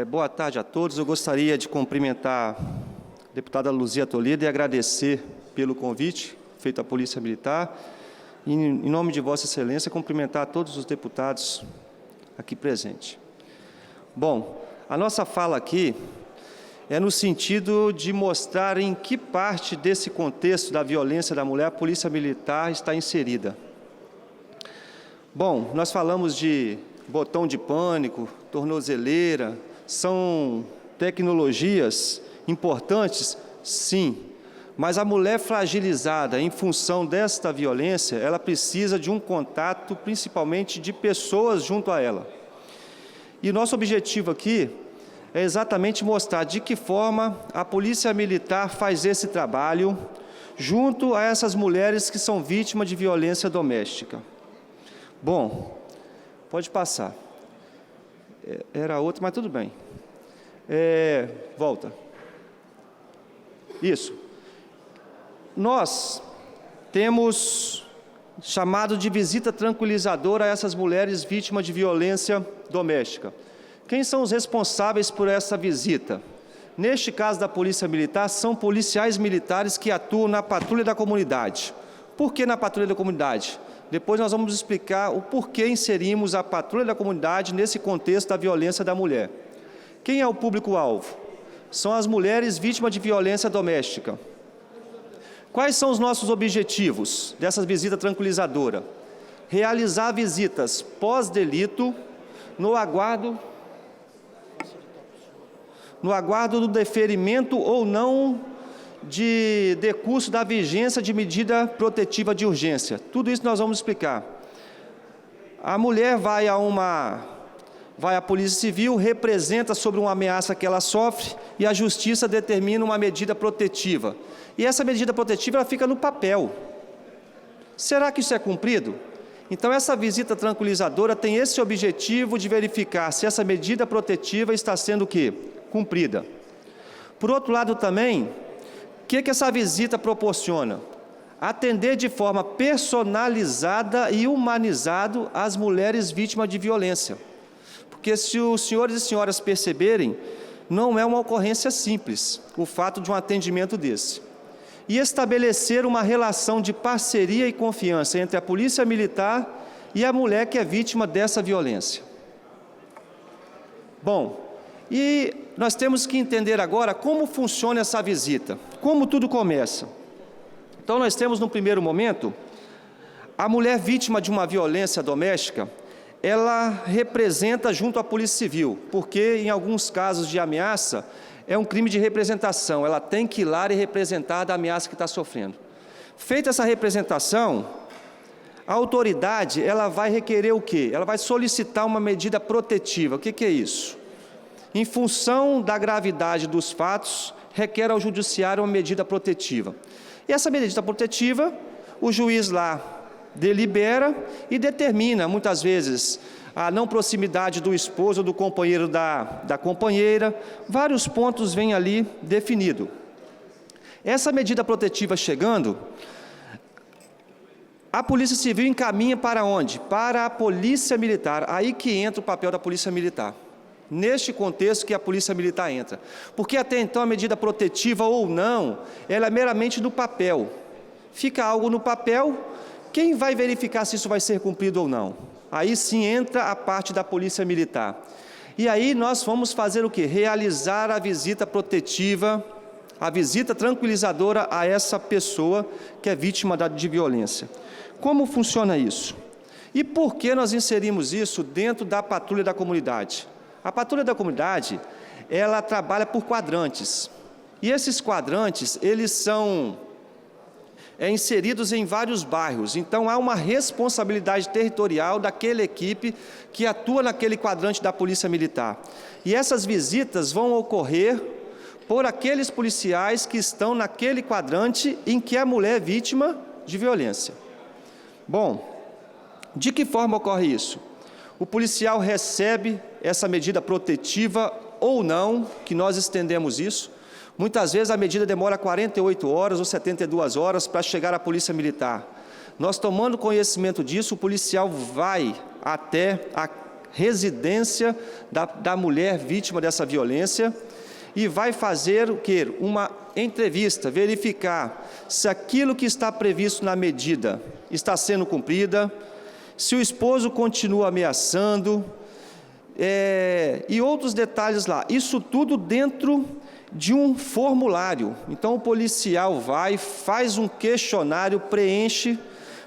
Boa tarde a todos. Eu gostaria de cumprimentar a deputada Luzia Toledo e agradecer pelo convite feito à Polícia Militar. E, em nome de Vossa Excelência, cumprimentar a todos os deputados aqui presentes. Bom, a nossa fala aqui é no sentido de mostrar em que parte desse contexto da violência da mulher a Polícia Militar está inserida. Bom, nós falamos de botão de pânico, tornozeleira, são tecnologias importantes, sim, mas a mulher fragilizada em função desta violência, ela precisa de um contato, principalmente de pessoas junto a ela. E nosso objetivo aqui é exatamente mostrar de que forma a Polícia Militar faz esse trabalho junto a essas mulheres que são vítimas de violência doméstica. Bom, pode passar. Era outra, mas tudo bem. Volta. Isso. Nós temos chamado de visita tranquilizadora a essas mulheres vítimas de violência doméstica. Quem são os responsáveis por essa visita? Neste caso da Polícia Militar, são policiais militares que atuam na patrulha da comunidade. Por que na patrulha da comunidade? Depois nós vamos explicar o porquê inserimos a patrulha da comunidade nesse contexto da violência da mulher. Quem é o público-alvo? São as mulheres vítimas de violência doméstica. Quais são os nossos objetivos dessa visita tranquilizadora? Realizar visitas pós-delito no aguardo do deferimento ou não de decurso da vigência de medida protetiva de urgência. Tudo isso nós vamos explicar. A mulher vai à Polícia Civil, representa sobre uma ameaça que ela sofre e a Justiça determina uma medida protetiva. E essa medida protetiva ela fica no papel. Será que isso é cumprido? Então, essa visita tranquilizadora tem esse objetivo de verificar se essa medida protetiva está sendo o quê? Cumprida. Por outro lado também, o que essa visita proporciona? Atender de forma personalizada e humanizada as mulheres vítimas de violência. Porque se os senhores e senhoras perceberem, não é uma ocorrência simples o fato de um atendimento desse. E estabelecer uma relação de parceria e confiança entre a Polícia Militar e a mulher que é vítima dessa violência. Bom, e nós temos que entender agora como funciona essa visita, como tudo começa. Então, nós temos, no primeiro momento, a mulher vítima de uma violência doméstica, ela representa junto à Polícia Civil, porque em alguns casos de ameaça, é um crime de representação, ela tem que ir lá e representar da ameaça que está sofrendo. Feita essa representação, a autoridade, ela vai requerer o quê? Ela vai solicitar uma medida protetiva. O que é isso? Em função da gravidade dos fatos, requer ao judiciário uma medida protetiva. E essa medida protetiva, o juiz lá delibera e determina, muitas vezes, a não proximidade do esposo ou do companheiro da companheira, vários pontos vêm ali definido. Essa medida protetiva chegando, a Polícia Civil encaminha para onde? Para a Polícia Militar, aí que entra o papel da Polícia Militar. Neste contexto que a Polícia Militar entra. Porque até então a medida protetiva ou não, ela é meramente no papel. Fica algo no papel, quem vai verificar se isso vai ser cumprido ou não? Aí sim entra a parte da Polícia Militar. E aí nós vamos fazer o quê? Realizar a visita protetiva, a visita tranquilizadora a essa pessoa que é vítima de violência. Como funciona isso? E por que nós inserimos isso dentro da patrulha da comunidade? A patrulha da comunidade, ela trabalha por quadrantes. E esses quadrantes, eles são inseridos em vários bairros. Então, há uma responsabilidade territorial daquela equipe que atua naquele quadrante da Polícia Militar. E essas visitas vão ocorrer por aqueles policiais que estão naquele quadrante em que a mulher é vítima de violência. Bom, de que forma ocorre isso? O policial recebe essa medida protetiva ou não, que nós estendemos isso. Muitas vezes a medida demora 48 horas ou 72 horas para chegar à Polícia Militar. Nós, tomando conhecimento disso, o policial vai até residência da mulher vítima dessa violência e vai fazer o quê? Uma entrevista, verificar se aquilo que está previsto na medida está sendo cumprida, se o esposo continua ameaçando, e outros detalhes lá. Isso tudo dentro de um formulário. Então, o policial vai, faz um questionário, preenche,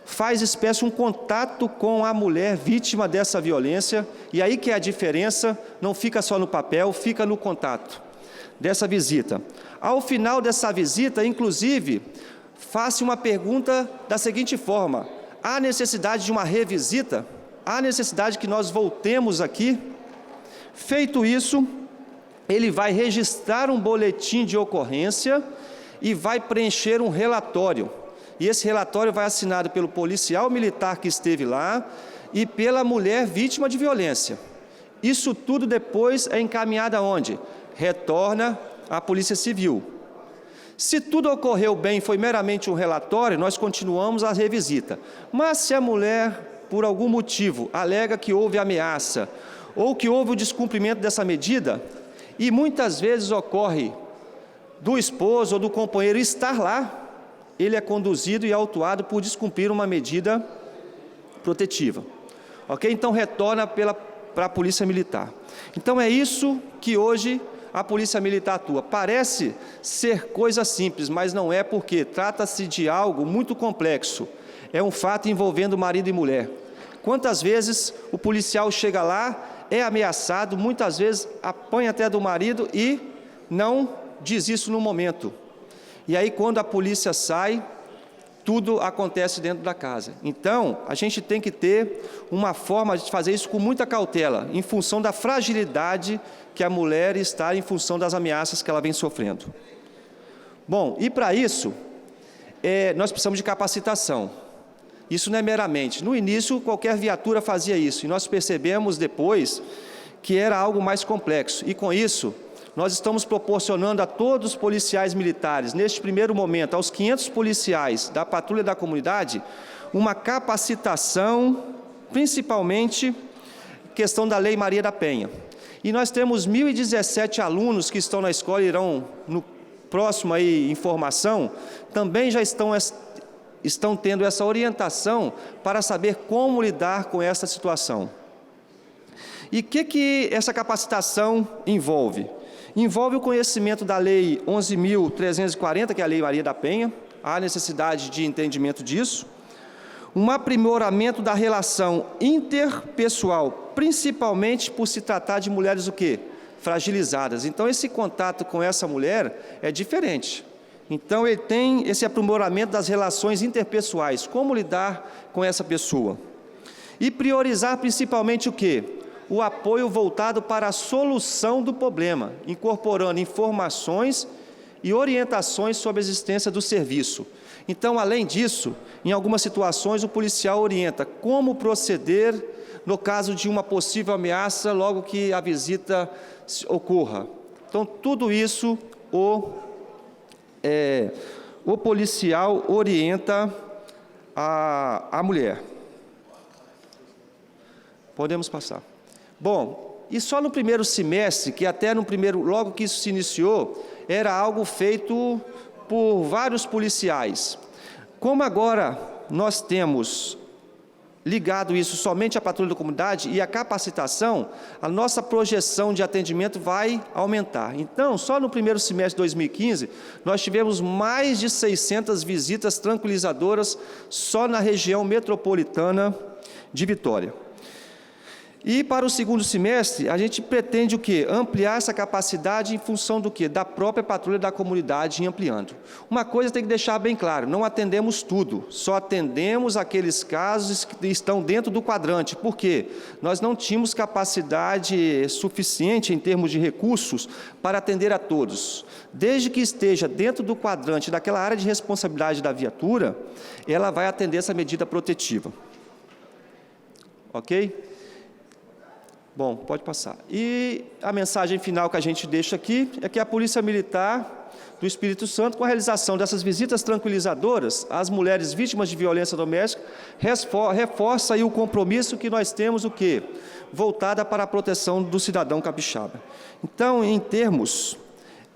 faz espécie um contato com a mulher vítima dessa violência, e aí que é a diferença, não fica só no papel, fica no contato dessa visita. Ao final dessa visita, inclusive, faça uma pergunta da seguinte forma: há necessidade de uma revisita? Há necessidade que nós voltemos aqui? Feito isso, ele vai registrar um boletim de ocorrência e vai preencher um relatório. E esse relatório vai assinado pelo policial militar que esteve lá e pela mulher vítima de violência. Isso tudo depois é encaminhado aonde? Retorna à Polícia Civil. Se tudo ocorreu bem, foi meramente um relatório, nós continuamos a revisita. Mas se a mulher, por algum motivo, alega que houve ameaça ou que houve o descumprimento dessa medida, e muitas vezes ocorre do esposo ou do companheiro estar lá, ele é conduzido e autuado por descumprir uma medida protetiva. Ok? Então, retorna para a Polícia Militar. Então, é isso que hoje a Polícia Militar atua. Parece ser coisa simples, mas não é, porque trata-se de algo muito complexo. É um fato envolvendo marido e mulher. Quantas vezes o policial chega lá, é ameaçado, muitas vezes apanha até do marido e não diz isso no momento. E aí, quando a polícia sai, tudo acontece dentro da casa. Então, a gente tem que ter uma forma de fazer isso com muita cautela, em função da fragilidade que a mulher está, em função das ameaças que ela vem sofrendo. Bom, e para isso, nós precisamos de capacitação. Isso não é meramente. No início, qualquer viatura fazia isso, e nós percebemos depois que era algo mais complexo. E com isso, nós estamos proporcionando a todos os policiais militares, neste primeiro momento, aos 500 policiais da Patrulha da Comunidade, uma capacitação, principalmente questão da Lei Maria da Penha. E nós temos 1.017 alunos que estão na escola, irão no próximo aí informação, também já estão tendo essa orientação para saber como lidar com essa situação. E o que essa capacitação envolve? Envolve o conhecimento da Lei 11.340, que é a Lei Maria da Penha, há necessidade de entendimento disso, um aprimoramento da relação interpessoal, principalmente por se tratar de mulheres o quê? Fragilizadas. Então, esse contato com essa mulher é diferente. Então, ele tem esse aprimoramento das relações interpessoais, como lidar com essa pessoa. E priorizar principalmente o quê? O apoio voltado para a solução do problema, incorporando informações e orientações sobre a existência do serviço. Então, além disso, em algumas situações, o policial orienta como proceder no caso de uma possível ameaça, logo que a visita ocorra. Então, tudo isso o policial orienta a mulher. Podemos passar. Bom, e só no primeiro semestre, que até logo que isso se iniciou, era algo feito por vários policiais. Como agora nós temos ligado isso somente à Patrulha da Comunidade e à capacitação, a nossa projeção de atendimento vai aumentar. Então, só no primeiro semestre de 2015, nós tivemos mais de 600 visitas tranquilizadoras só na região metropolitana de Vitória. E para o segundo semestre, a gente pretende o quê? Ampliar essa capacidade em função do quê? Da própria Patrulha da Comunidade ampliando. Uma coisa tem que deixar bem claro, não atendemos tudo, só atendemos aqueles casos que estão dentro do quadrante. Por quê? Nós não tínhamos capacidade suficiente em termos de recursos para atender a todos. Desde que esteja dentro do quadrante daquela área de responsabilidade da viatura, ela vai atender essa medida protetiva. Ok? Bom, pode passar. E a mensagem final que a gente deixa aqui é que a Polícia Militar do Espírito Santo, com a realização dessas visitas tranquilizadoras às mulheres vítimas de violência doméstica, reforça aí o compromisso que nós temos, o quê? Voltada para a proteção do cidadão capixaba. Então, em termos,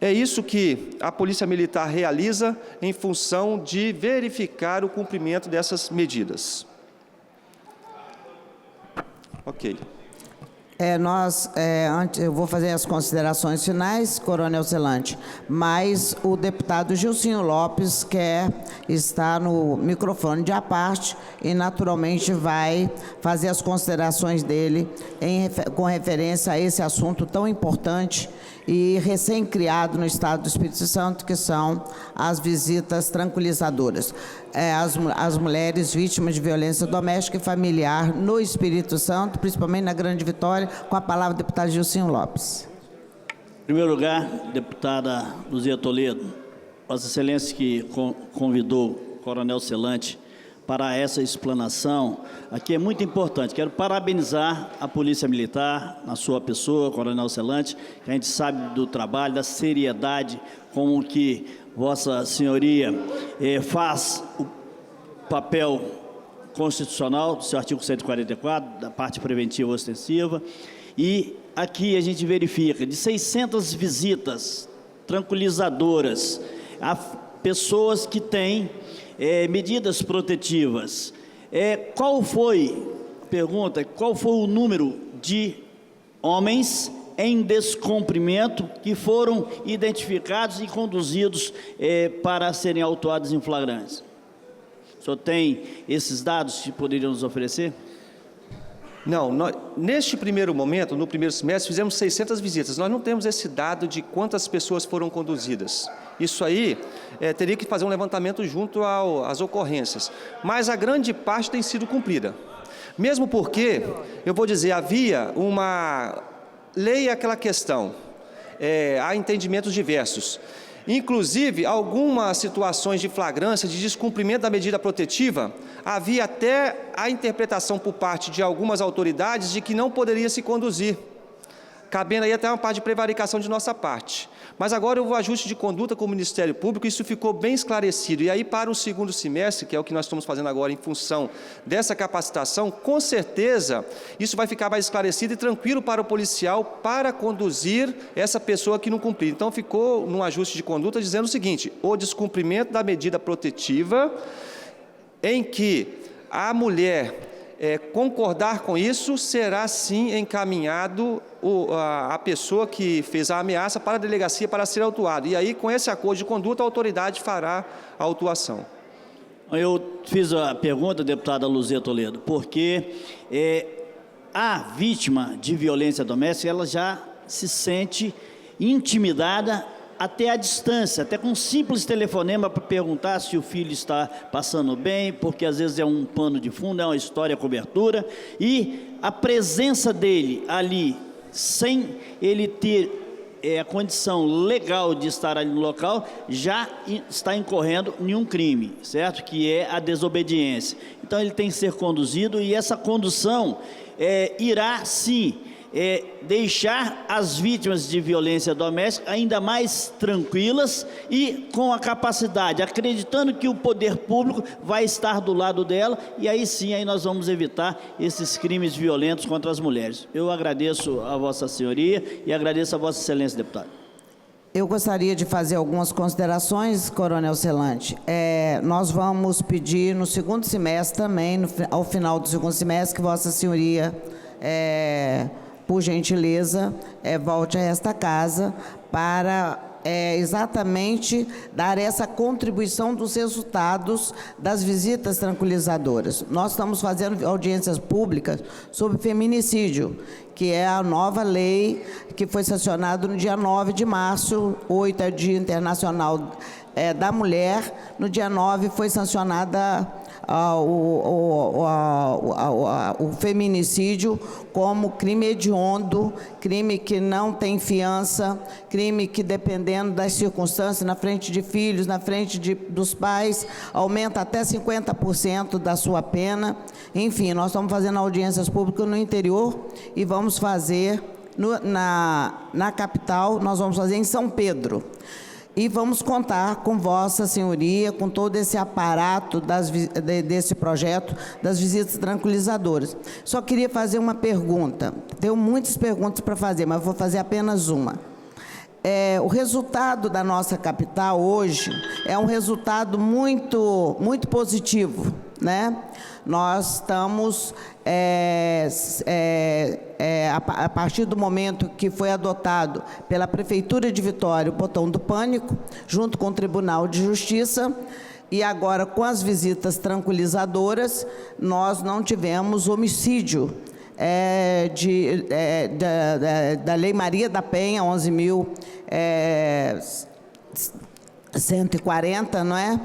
é isso que a Polícia Militar realiza em função de verificar o cumprimento dessas medidas. Ok. Antes, eu vou fazer as considerações finais, Coronel Celante, mas o deputado Gilcinho Lopes quer estar no microfone de à parte e, naturalmente, vai fazer as considerações dele com referência a esse assunto tão importante e recém-criado no Estado do Espírito Santo, que são as visitas tranquilizadoras. As mulheres vítimas de violência doméstica e familiar no Espírito Santo, principalmente na Grande Vitória, com a palavra o deputado Gilcinho Lopes. Em primeiro lugar, deputada Luzia Toledo, Vossa Excelência que convidou o Coronel Celante para essa explanação, aqui é muito importante. Quero parabenizar a Polícia Militar, na sua pessoa, Coronel Celante, que a gente sabe do trabalho, da seriedade, como que Vossa Senhoria faz o papel constitucional do seu artigo 144, da parte preventiva ostensiva, e aqui a gente verifica de 600 visitas tranquilizadoras a pessoas que têm medidas protetivas. Qual foi o número de homens em descumprimento que foram identificados e conduzidos para serem autuados em flagrantes? O senhor tem esses dados que poderiam nos oferecer? Não, neste primeiro momento, no primeiro semestre, fizemos 600 visitas. Nós não temos esse dado de quantas pessoas foram conduzidas. Isso aí, teria que fazer um levantamento junto às ocorrências. Mas a grande parte tem sido cumprida. Mesmo porque, eu vou dizer, havia uma lei àquela questão, há entendimentos diversos. Inclusive, algumas situações de flagrância, de descumprimento da medida protetiva, havia até a interpretação por parte de algumas autoridades de que não poderia se conduzir, cabendo aí até uma parte de prevaricação de nossa parte. Mas agora houve o ajuste de conduta com o Ministério Público, isso ficou bem esclarecido. E aí, para o segundo semestre, que é o que nós estamos fazendo agora em função dessa capacitação, com certeza isso vai ficar mais esclarecido e tranquilo para o policial para conduzir essa pessoa que não cumprir. Então, ficou num ajuste de conduta dizendo o seguinte: o descumprimento da medida protetiva, em que a mulher concordar com isso, será sim encaminhado a pessoa que fez a ameaça para a delegacia para ser autuado. E aí, com esse acordo de conduta, a autoridade fará a autuação. Eu fiz a pergunta, deputada Luzia Toledo, porque a vítima de violência doméstica, ela já se sente intimidada até à distância, até com um simples telefonema para perguntar se o filho está passando bem, porque às vezes é um pano de fundo, é uma história cobertura, e a presença dele ali, sem ele ter a condição legal de estar ali no local, já está incorrendo em um crime, certo? Que é a desobediência. Então ele tem que ser conduzido, e essa condução irá sim deixar as vítimas de violência doméstica ainda mais tranquilas e com a capacidade, acreditando que o poder público vai estar do lado dela, e aí sim aí nós vamos evitar esses crimes violentos contra as mulheres. Eu agradeço a Vossa Senhoria e agradeço a Vossa Excelência, deputado. Eu gostaria de fazer algumas considerações, Coronel Celante. Nós vamos pedir no segundo semestre também, ao final do segundo semestre, que Vossa Senhoria por gentileza, volte a esta casa para exatamente dar essa contribuição dos resultados das visitas tranquilizadoras. Nós estamos fazendo audiências públicas sobre feminicídio, que é a nova lei que foi sancionada no dia 9 de março, 8 é o Dia Internacional da Mulher. No dia 9 foi sancionada o feminicídio como crime hediondo, crime que não tem fiança, crime que, dependendo das circunstâncias, na frente de filhos, na frente dos pais, aumenta até 50% da sua pena. Enfim, nós estamos fazendo audiências públicas no interior e vamos fazer na capital, nós vamos fazer em São Pedro. E vamos contar com Vossa Senhoria, com todo esse aparato desse projeto das visitas tranquilizadoras. Só queria fazer uma pergunta. Tenho muitas perguntas para fazer, mas vou fazer apenas uma. O resultado da nossa capital hoje é um resultado muito, muito positivo, né? Nós estamos, a partir do momento que foi adotado pela Prefeitura de Vitória o botão do pânico, junto com o Tribunal de Justiça, e agora com as visitas tranquilizadoras, nós não tivemos homicídio da Lei Maria da Penha, 11.140, não é?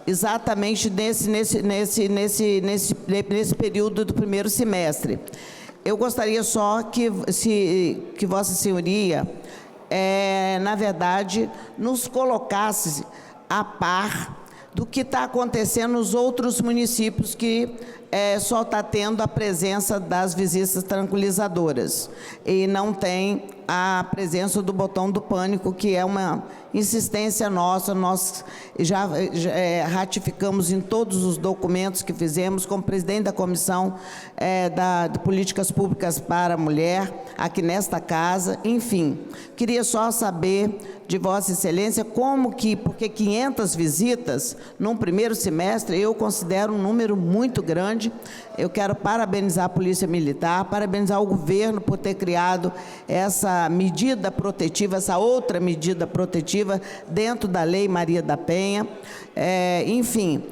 Exatamente nesse período do primeiro semestre. Eu gostaria só que Vossa Senhoria, na verdade, nos colocasse a par do que está acontecendo nos outros municípios que só está tendo a presença das visitas tranquilizadoras e não tem a presença do botão do pânico, que é uma insistência nossa. Nós já ratificamos em todos os documentos que fizemos, como presidente da Comissão de Políticas Públicas para a Mulher, aqui nesta casa. Enfim, queria só saber de Vossa Excelência porque 500 visitas num primeiro semestre, eu considero um número muito grande. Eu quero parabenizar a Polícia Militar, parabenizar o governo por ter criado essa medida protetiva, essa outra medida protetiva dentro da Lei Maria da Penha. Enfim,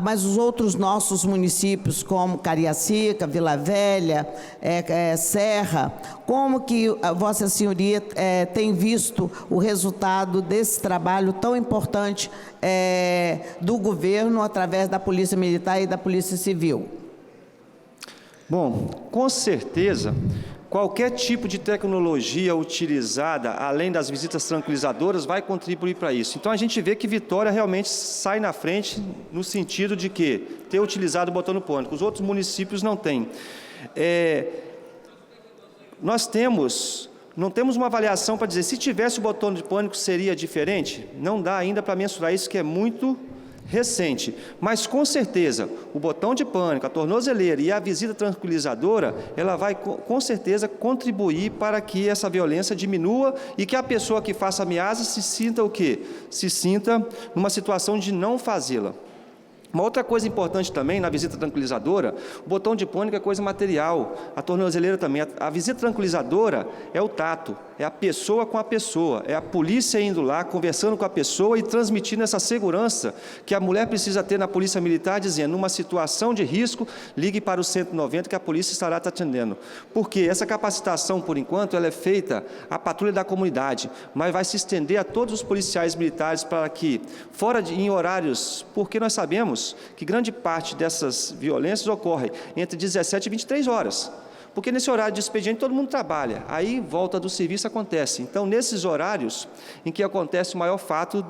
mas os outros nossos municípios, como Cariacica, Vila Velha, Serra, como que a Vossa Senhoria tem visto o resultado desse trabalho tão importante do governo através da Polícia Militar e da Polícia Civil? Bom, com certeza, qualquer tipo de tecnologia utilizada, além das visitas tranquilizadoras, vai contribuir para isso. Então, a gente vê que Vitória realmente sai na frente no sentido de que ter utilizado o botão do pânico. Os outros municípios não têm. Não temos uma avaliação para dizer se tivesse o botão de pânico seria diferente. Não dá ainda para mensurar isso, que é muito recente, mas com certeza o botão de pânico, a tornozeleira e a visita tranquilizadora, ela vai com certeza contribuir para que essa violência diminua e que a pessoa que faça ameaça se sinta o quê? Se sinta numa situação de não fazê-la. Uma outra coisa importante também na visita tranquilizadora, o botão de pânico é coisa material, a tornozeleira também. A visita tranquilizadora é o tato, é a pessoa com a pessoa, é a polícia indo lá, conversando com a pessoa e transmitindo essa segurança que a mulher precisa ter na Polícia Militar, dizendo, numa situação de risco, ligue para o 190 que a polícia estará te atendendo. Porque essa capacitação, por enquanto, ela é feita à patrulha da comunidade, mas vai se estender a todos os policiais militares para que, em horários, porque nós sabemos que grande parte dessas violências ocorre entre 17 e 23 horas. Porque nesse horário de expediente todo mundo trabalha, aí volta do serviço acontece. Então, nesses horários em que acontece o maior fato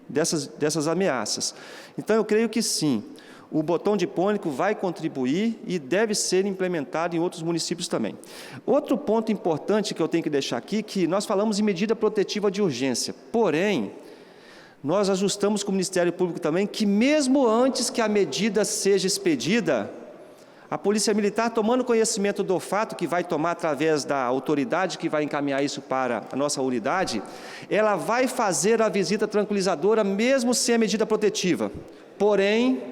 dessas ameaças. Então, eu creio que sim, o botão de pânico vai contribuir e deve ser implementado em outros municípios também. Outro ponto importante que eu tenho que deixar aqui, que nós falamos em medida protetiva de urgência, porém, nós ajustamos com o Ministério Público também que mesmo antes que a medida seja expedida, a Polícia Militar, tomando conhecimento do fato que vai tomar através da autoridade que vai encaminhar isso para a nossa unidade, ela vai fazer a visita tranquilizadora mesmo sem a medida protetiva, porém,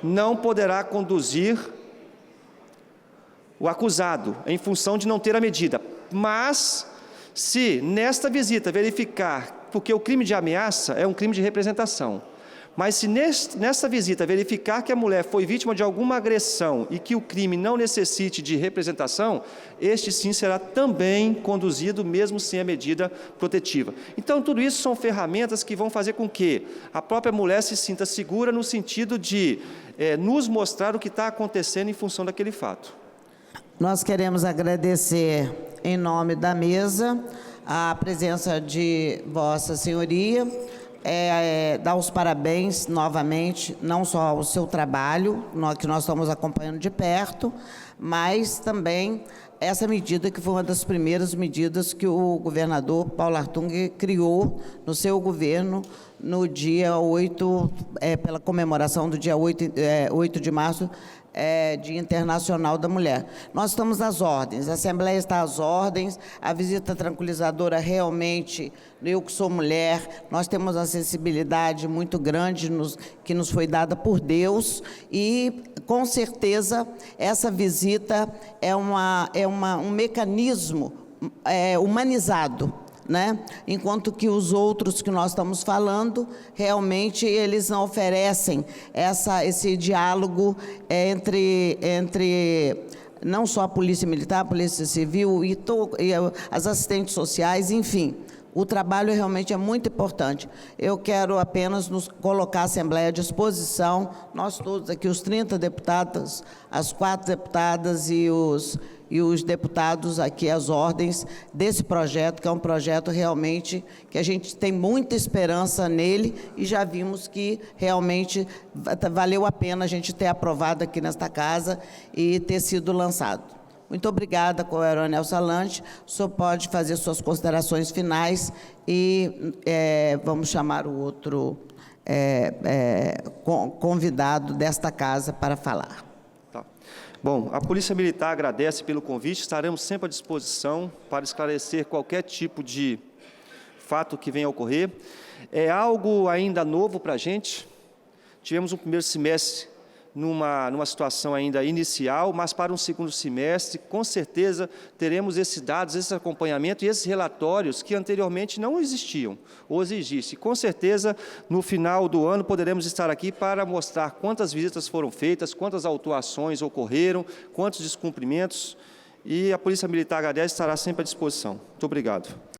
não poderá conduzir o acusado em função de não ter a medida. Mas, se nesta visita verificar, porque o crime de ameaça é um crime de representação, Mas se nessa visita verificar que a mulher foi vítima de alguma agressão e que o crime não necessite de representação, este sim será também conduzido, mesmo sem a medida protetiva. Então, tudo isso são ferramentas que vão fazer com que a própria mulher se sinta segura no sentido de nos mostrar o que está acontecendo em função daquele fato. Nós queremos agradecer, em nome da mesa, a presença de Vossa Senhoria, dar os parabéns novamente, não só ao seu trabalho, que nós estamos acompanhando de perto, mas também essa medida que foi uma das primeiras medidas que o governador Paulo Artung criou no seu governo no dia 8, pela comemoração do dia 8 de março, Dia Internacional da Mulher. Nós estamos às ordens, a Assembleia está às ordens, a visita tranquilizadora realmente, eu que sou mulher, nós temos uma sensibilidade muito grande que nos foi dada por Deus e, com certeza, essa visita é um mecanismo humanizado, né? Enquanto que os outros que nós estamos falando, realmente eles não oferecem esse diálogo entre não só a Polícia Militar, a Polícia Civil e as assistentes sociais, enfim. O trabalho realmente é muito importante. Eu quero apenas nos colocar a Assembleia à disposição, nós todos aqui, os 30 deputados, as 4 deputadas e os deputados aqui às ordens desse projeto, que é um projeto realmente que a gente tem muita esperança nele e já vimos que realmente valeu a pena a gente ter aprovado aqui nesta casa e ter sido lançado. Muito obrigada, Coronel Salante. O senhor pode fazer suas considerações finais e vamos chamar o outro convidado desta casa para falar. Tá. Bom, a Polícia Militar agradece pelo convite, estaremos sempre à disposição para esclarecer qualquer tipo de fato que venha a ocorrer. É algo ainda novo para a gente, tivemos um primeiro semestre numa situação ainda inicial, mas para um segundo semestre, com certeza, teremos esses dados, esse acompanhamento e esses relatórios que anteriormente não existiam, hoje existem. Com certeza, no final do ano, poderemos estar aqui para mostrar quantas visitas foram feitas, quantas autuações ocorreram, quantos descumprimentos, e a Polícia Militar agradece e estará sempre à disposição. Muito obrigado.